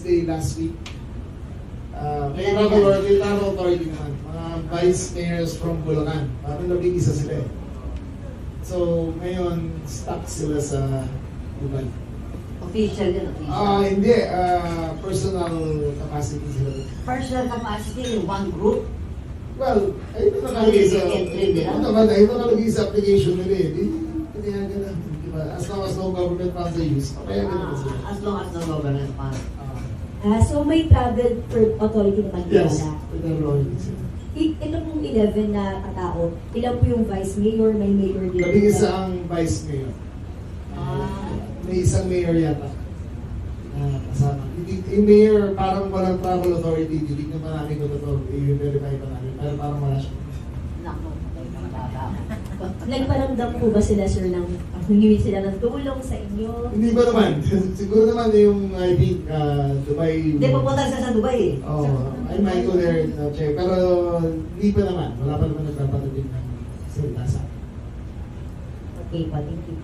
Wednesday last week. May travel authority naman. Mga vice mayors from Bulacan. Parang nabig-isa sila eh. So, ngayon, stuck sila sa Dubai. Official yun, official. Hindi. Personal capacity sila. Personal capacity in one group. Well, ayun na nakalagay sa... Entry nila? Ayun na nakalagay sa application nila eh. Pinayagan na. Diba? As long as no government funds are used, papayagan na sila. As long as no government funds. So may travel authority naman Yes. pala. Pinayagan sila. Ito pong 11 na katao, ilan po yung vice mayor, may mayor din. Labing isa ang vice mayor. May isang mayor yata. Kasama. Yung mayor, parang walang travel authority. Titignan pa namin kung ito. I-verify pa namin. Pero parang wala siya. Naku, Nagparamdam po ba sila, sir, ng humingi sila ng tulong sa inyo? Hindi ba naman? Siguro naman yung, I think, Dubai... Hindi, pupunta siya sa Dubai eh. I might go there and check. Pero hindi pa naman. Wala pa naman nagpapatating ng salita sa akin. Okay po, thank you.